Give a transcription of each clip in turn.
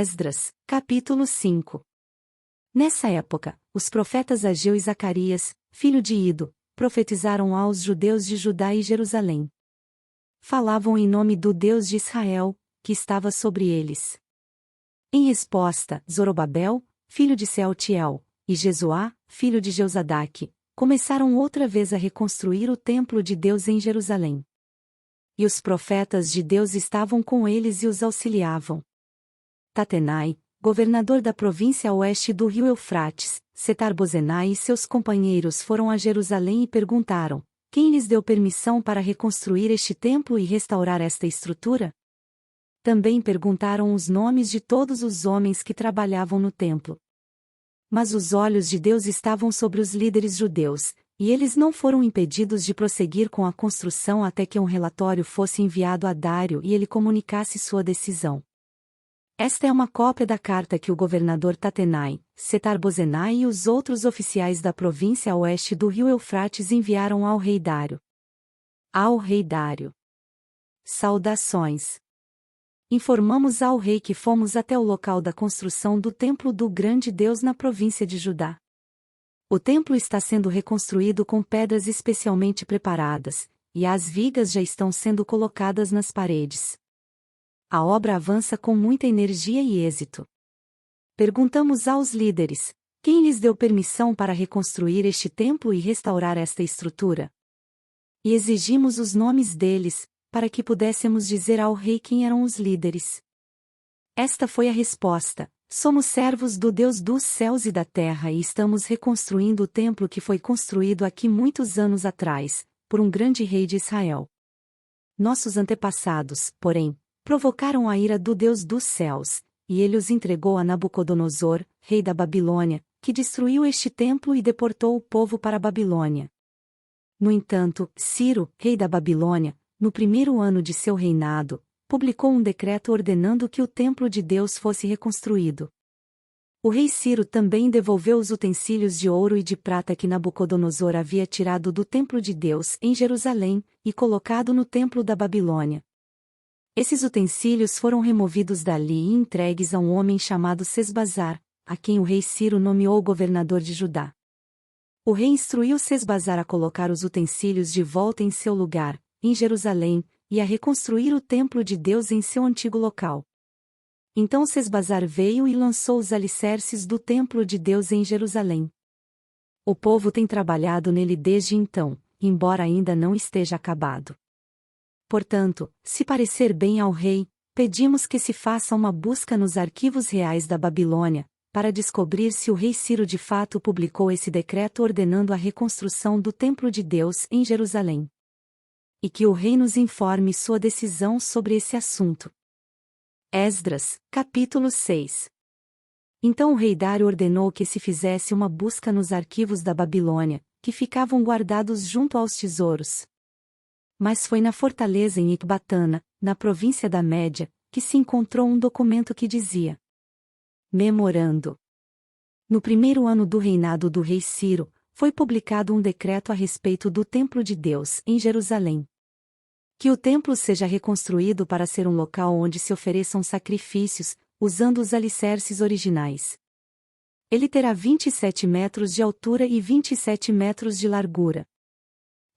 Esdras, capítulo 5. Nessa época, os profetas Ageu e Zacarias, filho de Ido, profetizaram aos judeus de Judá e Jerusalém. Falavam em nome do Deus de Israel, que estava sobre eles. Em resposta, Zorobabel, filho de Sealtiel, e Jesuá, filho de Jeozadaque, começaram outra vez a reconstruir o templo de Deus em Jerusalém. E os profetas de Deus estavam com eles e os auxiliavam. Tatenai, governador da província a oeste do rio Eufrates, Setar-Bozenai e seus companheiros foram a Jerusalém e perguntaram: quem lhes deu permissão para reconstruir este templo e restaurar esta estrutura? Também perguntaram os nomes de todos os homens que trabalhavam no templo. Mas os olhos de Deus estavam sobre os líderes judeus, e eles não foram impedidos de prosseguir com a construção até que um relatório fosse enviado a Dário e ele comunicasse sua decisão. Esta é uma cópia da carta que o governador Tatenai, Setar-Bozenai e os outros oficiais da província a oeste do rio Eufrates enviaram ao rei Dário. Ao rei Dário. Saudações. Informamos ao rei que fomos até o local da construção do templo do grande Deus na província de Judá. O templo está sendo reconstruído com pedras especialmente preparadas, e as vigas já estão sendo colocadas nas paredes. A obra avança com muita energia e êxito. Perguntamos aos líderes: quem lhes deu permissão para reconstruir este templo e restaurar esta estrutura? E exigimos os nomes deles, para que pudéssemos dizer ao rei quem eram os líderes. Esta foi a resposta: somos servos do Deus dos céus e da terra e estamos reconstruindo o templo que foi construído aqui muitos anos atrás, por um grande rei de Israel. Nossos antepassados, porém, provocaram a ira do Deus dos céus, e ele os entregou a Nabucodonosor, rei da Babilônia, que destruiu este templo e deportou o povo para a Babilônia. No entanto, Ciro, rei da Babilônia, no primeiro ano de seu reinado, publicou um decreto ordenando que o templo de Deus fosse reconstruído. O rei Ciro também devolveu os utensílios de ouro e de prata que Nabucodonosor havia tirado do templo de Deus em Jerusalém, e colocado no templo da Babilônia. Esses utensílios foram removidos dali e entregues a um homem chamado Sesbazar, a quem o rei Ciro nomeou governador de Judá. O rei instruiu Sesbazar a colocar os utensílios de volta em seu lugar, em Jerusalém, e a reconstruir o templo de Deus em seu antigo local. Então Sesbazar veio e lançou os alicerces do templo de Deus em Jerusalém. O povo tem trabalhado nele desde então, embora ainda não esteja acabado. Portanto, se parecer bem ao rei, pedimos que se faça uma busca nos arquivos reais da Babilônia, para descobrir se o rei Ciro de fato publicou esse decreto ordenando a reconstrução do templo de Deus em Jerusalém. E que o rei nos informe sua decisão sobre esse assunto. Esdras, capítulo 6. Então o rei Dário ordenou que se fizesse uma busca nos arquivos da Babilônia, que ficavam guardados junto aos tesouros. Mas foi na fortaleza em Ecbatana, na província da Média, que se encontrou um documento que dizia: Memorando. No primeiro ano do reinado do rei Ciro, foi publicado um decreto a respeito do templo de Deus em Jerusalém. Que o templo seja reconstruído para ser um local onde se ofereçam sacrifícios, usando os alicerces originais. Ele terá 27 metros de altura e 27 metros de largura.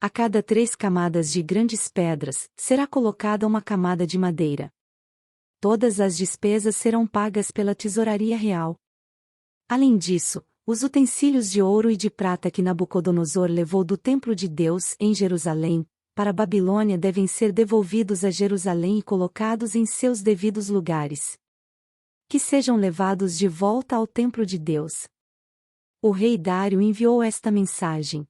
A cada 3 camadas de grandes pedras, será colocada uma camada de madeira. Todas as despesas serão pagas pela tesouraria real. Além disso, os utensílios de ouro e de prata que Nabucodonosor levou do templo de Deus em Jerusalém, para a Babilônia devem ser devolvidos a Jerusalém e colocados em seus devidos lugares. Que sejam levados de volta ao templo de Deus. O rei Dário enviou esta mensagem.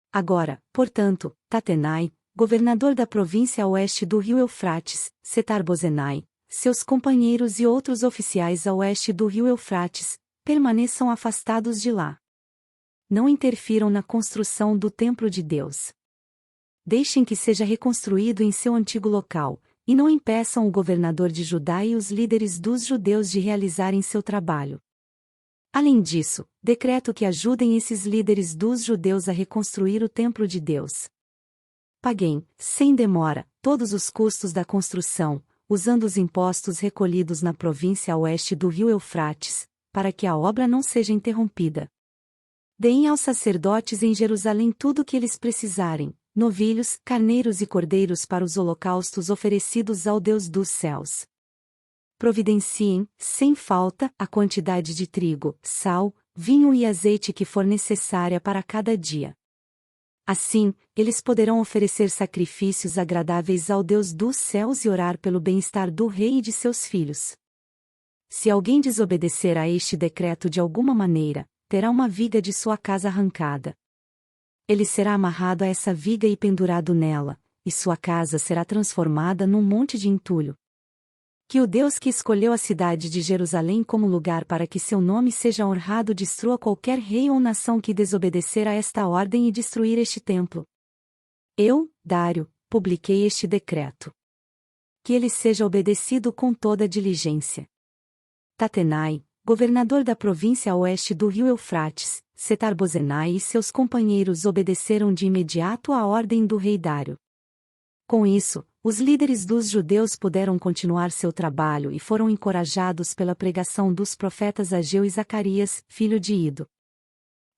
Agora, portanto, Tatenai, governador da província a oeste do rio Eufrates, Setar-Bozenai, seus companheiros e outros oficiais a oeste do rio Eufrates, permaneçam afastados de lá. Não interfiram na construção do templo de Deus. Deixem que seja reconstruído em seu antigo local, e não impeçam o governador de Judá e os líderes dos judeus de realizarem seu trabalho. Além disso, decreto que ajudem esses líderes dos judeus a reconstruir o templo de Deus. Paguem, sem demora, todos os custos da construção, usando os impostos recolhidos na província a oeste do rio Eufrates, para que a obra não seja interrompida. Deem aos sacerdotes em Jerusalém tudo o que eles precisarem, novilhos, carneiros e cordeiros para os holocaustos oferecidos ao Deus dos céus. Providenciem, sem falta, a quantidade de trigo, sal, vinho e azeite que for necessária para cada dia. Assim, eles poderão oferecer sacrifícios agradáveis ao Deus dos céus e orar pelo bem-estar do rei e de seus filhos. Se alguém desobedecer a este decreto de alguma maneira, terá uma viga de sua casa arrancada. Ele será amarrado a essa viga e pendurado nela, e sua casa será transformada num monte de entulho. Que o Deus que escolheu a cidade de Jerusalém como lugar para que seu nome seja honrado destrua qualquer rei ou nação que desobedecer a esta ordem e destruir este templo. Eu, Dário, publiquei este decreto. Que ele seja obedecido com toda diligência. Tatenai, governador da província a oeste do rio Eufrates, Setar-Bozenai e seus companheiros obedeceram de imediato à ordem do rei Dário. Com isso, os líderes dos judeus puderam continuar seu trabalho e foram encorajados pela pregação dos profetas Ageu e Zacarias, filho de Ido.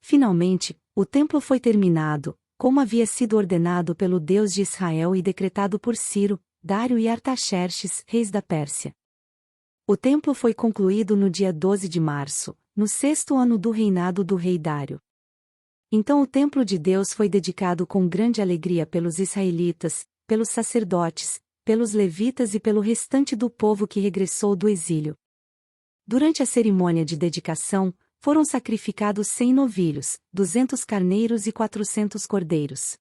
Finalmente, o templo foi terminado, como havia sido ordenado pelo Deus de Israel e decretado por Ciro, Dário e Artaxerxes, reis da Pérsia. O templo foi concluído no dia 12 de março, no 6º ano do reinado do rei Dário. Então o templo de Deus foi dedicado com grande alegria pelos israelitas, pelos sacerdotes, pelos levitas e pelo restante do povo que regressou do exílio. Durante a cerimônia de dedicação, foram sacrificados 100 novilhos, 200 carneiros e 400 cordeiros.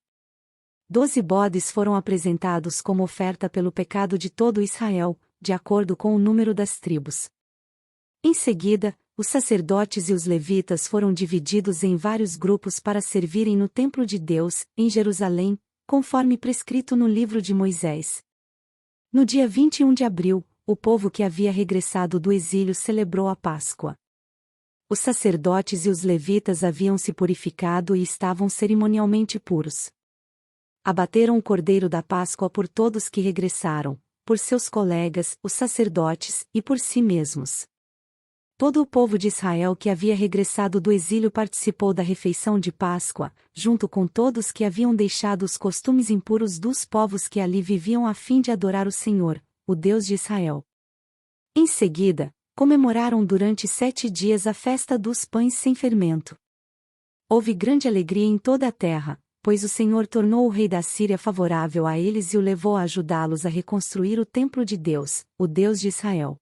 12 bodes foram apresentados como oferta pelo pecado de todo Israel, de acordo com o número das tribos. Em seguida, os sacerdotes e os levitas foram divididos em vários grupos para servirem no templo de Deus, em Jerusalém, conforme prescrito no livro de Moisés. No dia 21 de abril, o povo que havia regressado do exílio celebrou a Páscoa. Os sacerdotes e os levitas haviam se purificado e estavam cerimonialmente puros. Abateram o cordeiro da Páscoa por todos que regressaram, por seus colegas, os sacerdotes, e por si mesmos. Todo o povo de Israel que havia regressado do exílio participou da refeição de Páscoa, junto com todos que haviam deixado os costumes impuros dos povos que ali viviam a fim de adorar o Senhor, o Deus de Israel. Em seguida, comemoraram durante 7 dias a festa dos pães sem fermento. Houve grande alegria em toda a terra, pois o Senhor tornou o rei da Síria favorável a eles e o levou a ajudá-los a reconstruir o templo de Deus, o Deus de Israel.